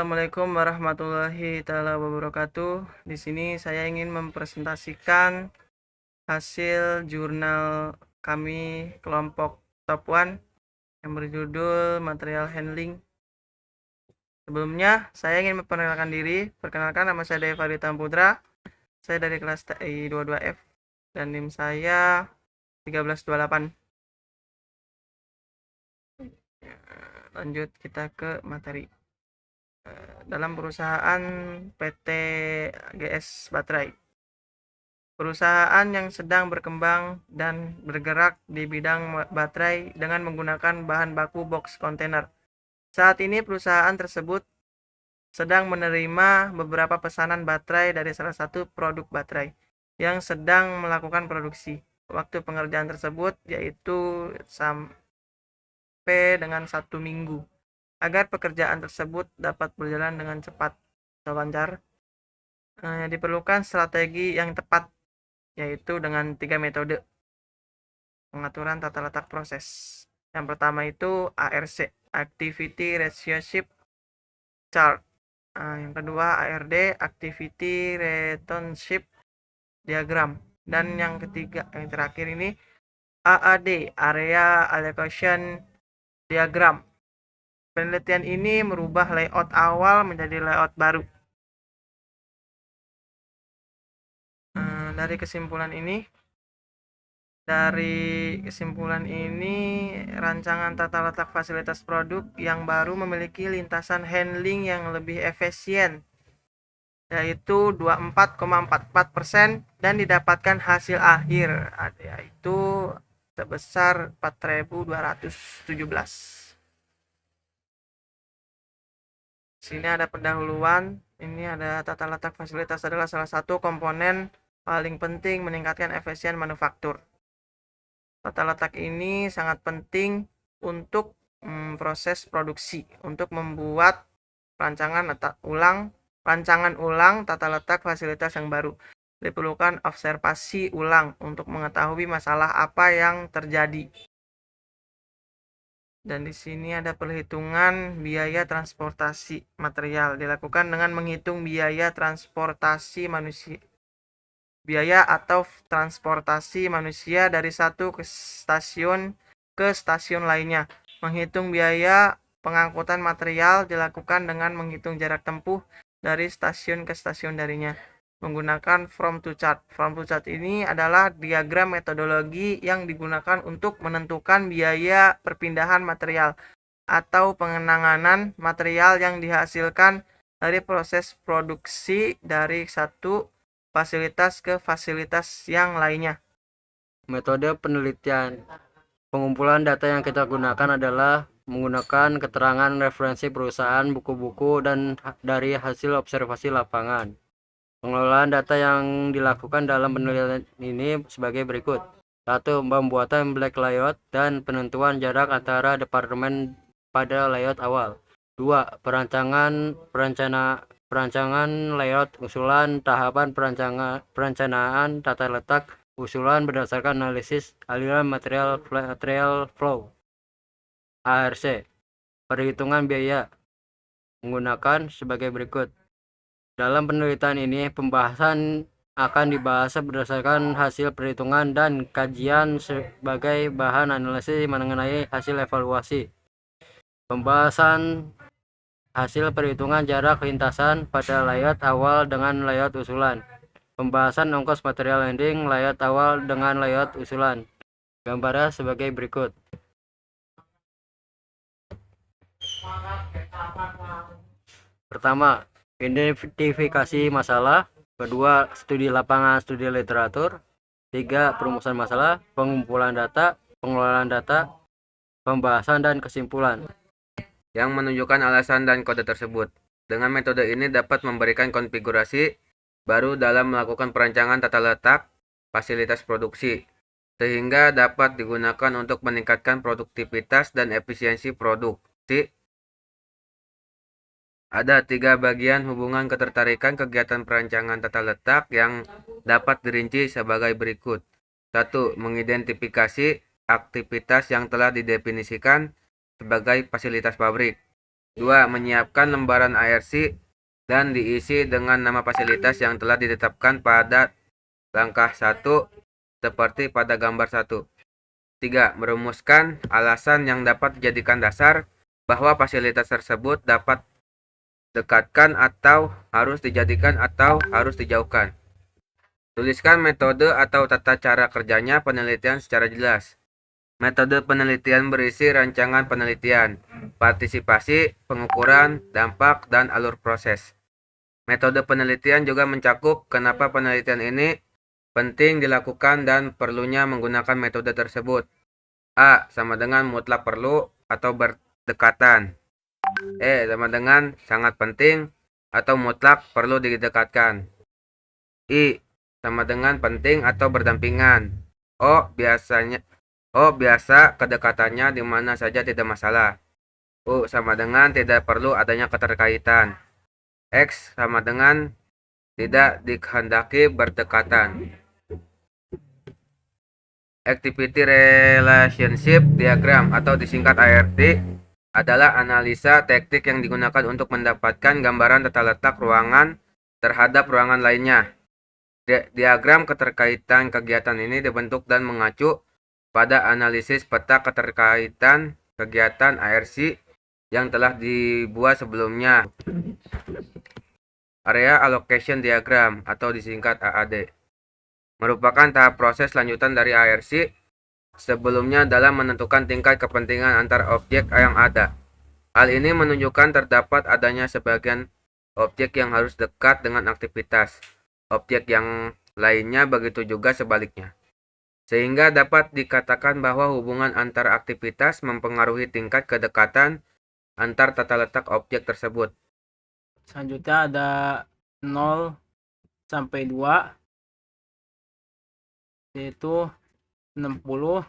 Assalamualaikum warahmatullahi taala wabarakatuh. Di sini saya ingin mempresentasikan hasil jurnal kami kelompok Top One yang berjudul Material Handling. Sebelumnya, saya ingin memperkenalkan diri. Perkenalkan, nama saya Deva Dita Putra. Saya dari kelas TI 22F dan NIM saya 1328. Lanjut kita ke materi. Dalam perusahaan PT GS Baterai, perusahaan yang sedang berkembang dan bergerak di bidang baterai dengan menggunakan bahan baku box kontainer. Saat ini perusahaan tersebut sedang menerima beberapa pesanan baterai dari salah satu produk baterai yang sedang melakukan produksi. Waktu pengerjaan tersebut yaitu sampai dengan 1 minggu. Agar pekerjaan tersebut dapat berjalan dengan cepat dan lancar, diperlukan strategi yang tepat, yaitu dengan 3 metode pengaturan tata letak proses. Yang pertama itu ARC, Activity Relationship Chart. Yang kedua ARD, Activity Relationship Diagram. Dan yang ketiga, yang terakhir ini AAD, Area Allocation Diagram. Penelitian ini merubah layout awal menjadi layout baru. Dari kesimpulan ini, rancangan tata letak fasilitas produk yang baru memiliki lintasan handling yang lebih efisien, yaitu 24,44%, dan didapatkan hasil akhir yaitu sebesar 4.217. Sini ada pendahuluan. Ini ada tata letak fasilitas adalah salah satu komponen paling penting meningkatkan efisien manufaktur. Tata letak ini sangat penting untuk proses produksi, untuk membuat rancangan ulang tata letak fasilitas yang baru. Diperlukan observasi ulang untuk mengetahui masalah apa yang terjadi. Dan di sini ada perhitungan biaya transportasi material. Dilakukan dengan menghitung biaya atau transportasi manusia dari satu stasiun ke stasiun lainnya. Menghitung biaya pengangkutan material dilakukan dengan menghitung jarak tempuh dari stasiun ke stasiun darinya, menggunakan from to chart. From to chart ini adalah diagram metodologi yang digunakan untuk menentukan biaya perpindahan material atau pengenanganan material yang dihasilkan dari proses produksi dari satu fasilitas ke fasilitas yang lainnya. Metode penelitian. Pengumpulan data yang kita gunakan adalah menggunakan keterangan referensi perusahaan, buku-buku, dan dari hasil observasi lapangan. Pengelolaan data yang dilakukan dalam penelitian ini sebagai berikut. 1. Pembuatan black layout dan penentuan jarak antara departemen pada layout awal. 2. Perancangan layout usulan, tahapan perencanaan tata letak usulan berdasarkan analisis aliran material flow. ARC. Perhitungan biaya menggunakan sebagai berikut. Dalam penelitian ini, pembahasan akan dibahas berdasarkan hasil perhitungan dan kajian sebagai bahan analisis mengenai hasil evaluasi. Pembahasan hasil perhitungan jarak lintasan pada layout awal dengan layout usulan. Pembahasan ongkos material handling layout awal dengan layout usulan. Gambarnya sebagai berikut. Pertama, identifikasi masalah. Kedua, studi lapangan, studi literatur. 3, perumusan masalah, pengumpulan data, pengelolaan data, pembahasan dan kesimpulan. Yang menunjukkan alasan dan kode tersebut. Dengan metode ini dapat memberikan konfigurasi baru dalam melakukan perancangan tata letak fasilitas produksi, sehingga dapat digunakan untuk meningkatkan produktivitas dan efisiensi produksi. Ada 3 bagian hubungan ketertarikan kegiatan perancangan tata letak yang dapat dirinci sebagai berikut. 1. Mengidentifikasi aktivitas yang telah didefinisikan sebagai fasilitas pabrik. 2. Menyiapkan lembaran ARC dan diisi dengan nama fasilitas yang telah ditetapkan pada langkah 1 seperti pada gambar 1. 3. Merumuskan alasan yang dapat dijadikan dasar bahwa fasilitas tersebut dapat dekatkan atau harus dijadikan atau harus dijauhkan. Tuliskan metode atau tata cara kerjanya penelitian secara jelas. Metode penelitian berisi rancangan penelitian, partisipasi, pengukuran, dampak, dan alur proses. Metode penelitian juga mencakup kenapa penelitian ini penting dilakukan dan perlunya menggunakan metode tersebut. A. Sama dengan mutlak perlu atau berdekatan. E. Sama dengan sangat penting atau mutlak perlu didekatkan. I. Sama dengan penting atau berdampingan. O. Biasa kedekatannya di mana saja tidak masalah. U. Sama dengan tidak perlu adanya keterkaitan. X. Sama dengan tidak dikehendaki berdekatan. Activity Relationship Diagram atau disingkat ARD adalah analisa teknik yang digunakan untuk mendapatkan gambaran tata letak ruangan terhadap ruangan lainnya. Diagram keterkaitan kegiatan ini dibentuk dan mengacu pada analisis peta keterkaitan kegiatan ARC yang telah dibuat sebelumnya. Area Allocation Diagram atau disingkat AAD merupakan tahap proses lanjutan dari ARC sebelumnya dalam menentukan tingkat kepentingan antar objek yang ada. Hal ini menunjukkan terdapat adanya sebagian objek yang harus dekat dengan aktivitas objek yang lainnya, begitu juga sebaliknya. Sehingga dapat dikatakan bahwa hubungan antar aktivitas mempengaruhi tingkat kedekatan antar tata letak objek tersebut. Selanjutnya ada 0 sampai 2, yaitu 60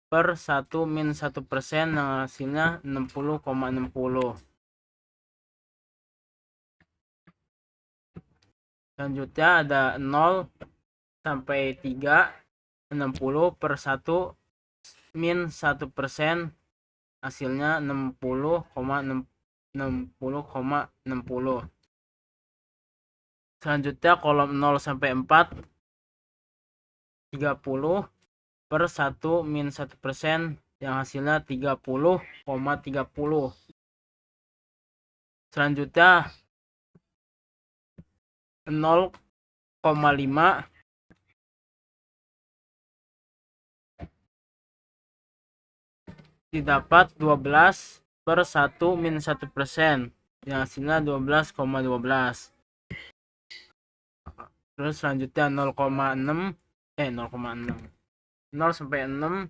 per 1 min 1%, yang hasilnya 60,60. Selanjutnya ada 0 sampai 3, 60 per 1 min 1%, hasilnya 60,60. Selanjutnya kolom 0 sampai 4, 30 per 1 min 1%, yang hasilnya 30,30. Selanjutnya 0,5 didapat 12 per 1 min 1%, yang hasilnya 12,12. Terus selanjutnya 0,6 0 sampai 6,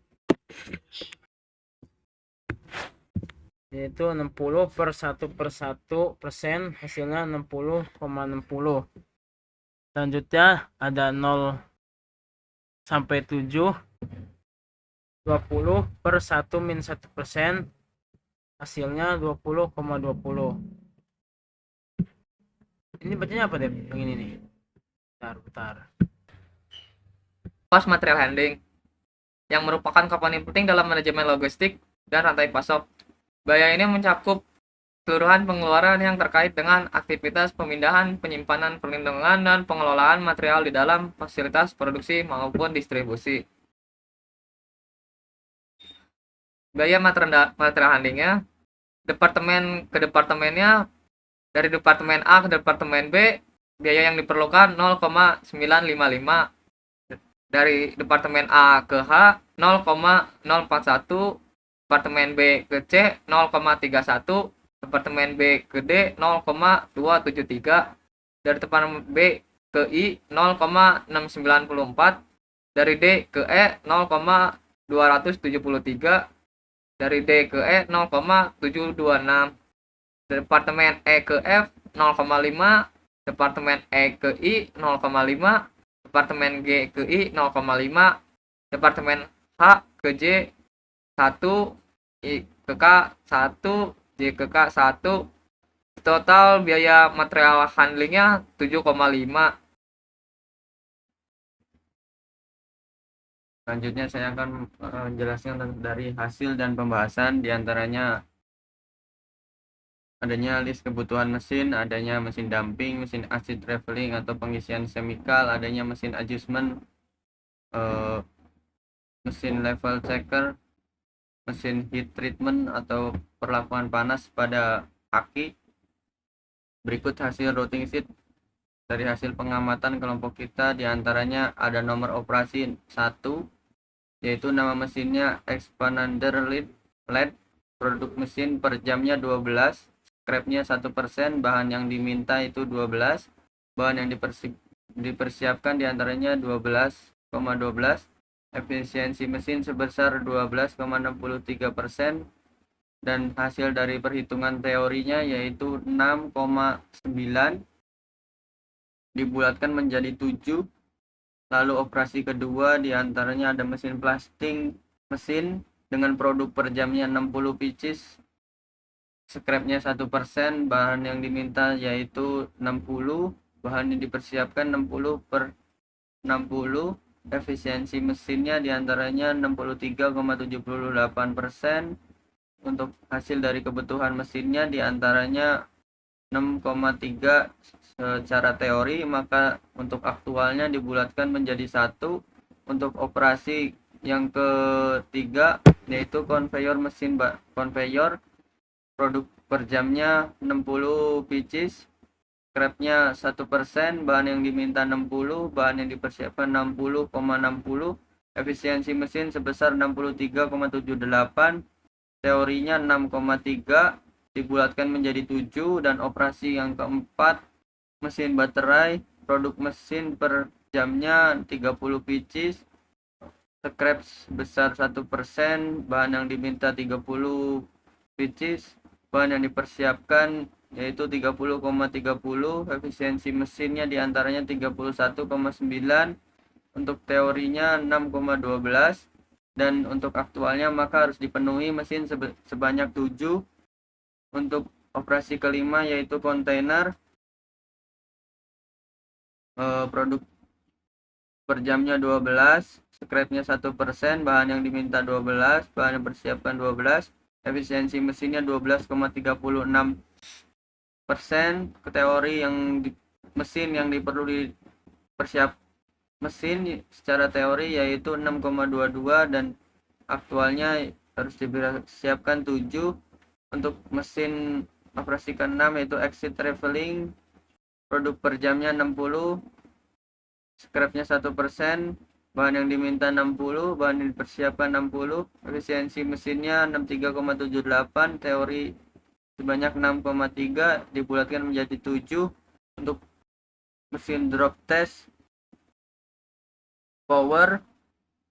yaitu 60 per 1%, hasilnya 60,60. Selanjutnya ada 0 sampai 7, 20 per 1 min 1%, hasilnya 20,20. Ini bacanya apa deh yang ini nih? Bentar. Cost material handling yang merupakan komponen penting dalam manajemen logistik dan rantai pasok. Biaya ini mencakup keseluruhan pengeluaran yang terkait dengan aktivitas pemindahan, penyimpanan, perlindungan, dan pengelolaan material di dalam fasilitas produksi maupun distribusi. Biaya material handlingnya departemen ke departemennya, dari departemen A ke departemen B biaya yang diperlukan 0,955, dari departemen A ke H 0,041, departemen B ke C 0,31, departemen B ke D 0,273, dari departemen B ke I 0,694, dari D ke E 0,273, dari D ke E 0,726, departemen E ke F 0,5, departemen E ke I 0,5, departemen G ke I 0,5, departemen H ke J 1, I ke K 1, J ke K 1. Total biaya material handlingnya 7,5. Selanjutnya saya akan menjelaskan dari hasil dan pembahasan diantaranya adanya list kebutuhan mesin, adanya mesin damping, mesin acid traveling atau pengisian chemical, adanya mesin adjustment, mesin level checker, mesin heat treatment atau perlakuan panas pada aki. Berikut hasil routing sheet dari hasil pengamatan kelompok kita, diantaranya ada nomor operasi 1, yaitu nama mesinnya Expander LED, produk mesin per jamnya 12, scrapnya 1%, bahan yang diminta itu 12, bahan yang dipersiapkan diantaranya 12,12, efisiensi mesin sebesar 12,63%, dan hasil dari perhitungan teorinya yaitu 6,9 dibulatkan menjadi 7. Lalu operasi kedua diantaranya ada mesin plasting mesin dengan produk per jamnya 60 pieces, scrapnya 1%, bahan yang diminta yaitu 60, bahan yang dipersiapkan 60 per 60, efisiensi mesinnya diantaranya 63,78%. Untuk hasil dari kebutuhan mesinnya diantaranya 6,3 secara teori, maka untuk aktualnya dibulatkan menjadi 1. Untuk operasi yang ketiga yaitu conveyor mesin conveyor, produk per jamnya 60 pieces, scrapnya 1%, bahan yang diminta 60, bahan yang dipersiapkan 60,60, efisiensi mesin sebesar 63,78, teorinya 6,3 dibulatkan menjadi 7. Dan operasi yang keempat mesin baterai, produk mesin per jamnya 30 pieces, scrap sebesar 1%, bahan yang diminta 30 pieces, bahan yang dipersiapkan yaitu 30,30, efisiensi mesinnya diantaranya 31,9, untuk teorinya 6,12, dan untuk aktualnya maka harus dipenuhi mesin sebanyak 7. Untuk operasi kelima yaitu kontainer, produk per jamnya 12, scrapnya 1%, bahan yang diminta 12, bahan yang dipersiapkan 12, efisiensi mesinnya 12,36%. Ke teori yang mesin yang diperlu dipersiap mesin secara teori yaitu 6,22, dan aktualnya harus dipersiapkan 7. Untuk mesin operasi ke-6 yaitu exit traveling, produk per jamnya 60, scrapnya 1%, bahan yang diminta 60, bahan yang dipersiapkan 60, efisiensi mesinnya 63,78, teori sebanyak 6,3 dibulatkan menjadi 7. Untuk mesin drop test power,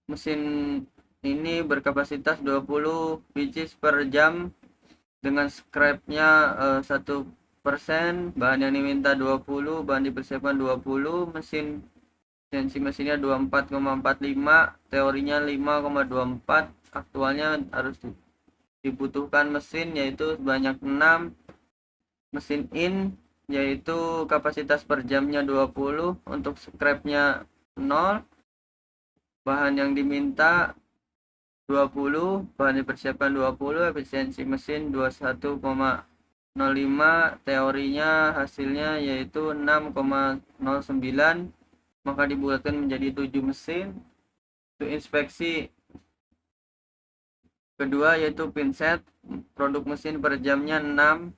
mesin ini berkapasitas 20 pieces per jam dengan scrapnya 1%, bahan yang diminta 20, bahan dipersiapkan 20, efisiensi mesinnya 24,45, teorinya 5,24, aktualnya harus dibutuhkan mesin yaitu sebanyak 6. Mesin in yaitu kapasitas per jamnya 20, untuk scrapnya 0, bahan yang diminta 20, bahan dipersiapkan 20, efisiensi mesin 21,05, teorinya hasilnya yaitu 6,09, maka dibulatkan menjadi 7 mesin. Untuk inspeksi kedua yaitu pinset, produk mesin per jamnya 6,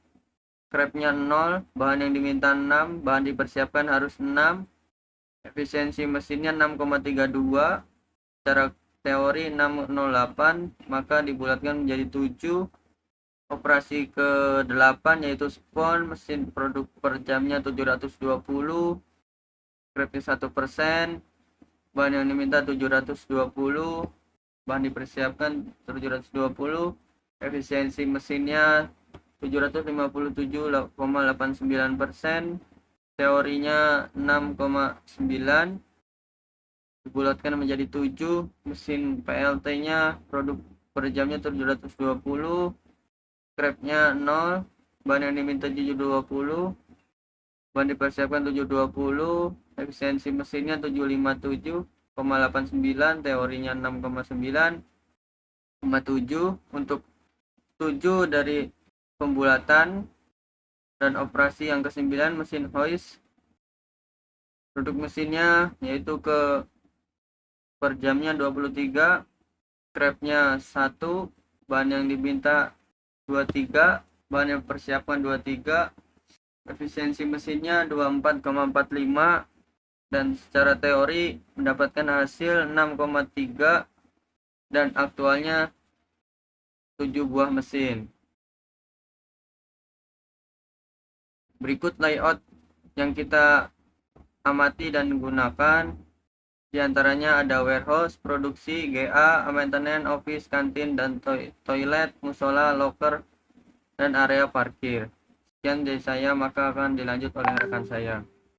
scrapnya 0, bahan yang diminta 6, bahan dipersiapkan harus 6, efisiensi mesinnya 6,32, secara teori 608, maka dibulatkan menjadi 7. Operasi ke-8 yaitu spon, mesin produk per jamnya 720, scrapnya 1%, bahan yang diminta 720, bahan dipersiapkan 720, efisiensi mesinnya 757,89%, teorinya 6,9, dibulatkan menjadi 7. Mesin PLT-nya produk per jamnya 720, scrapnya 0, bahan yang diminta 720, bahan dipersiapkan 720, efisiensi mesinnya 757,89, teorinya 6,9,7. Untuk 7 dari pembulatan Dan operasi yang ke-9 mesin hoist. Produk mesinnya yaitu per jamnya 23, scrapnya 1, bahan yang diminta 23, bahan yang persiapan 23, efisiensi mesinnya 24,45, dan secara teori mendapatkan hasil 6,3 dan aktualnya 7 buah mesin. Berikut layout yang kita amati dan gunakan. Di antaranya ada warehouse, produksi, GA, maintenance, office, kantin, dan toilet, musola, locker, dan area parkir. Sekian dari saya, maka akan dilanjut oleh rekan saya.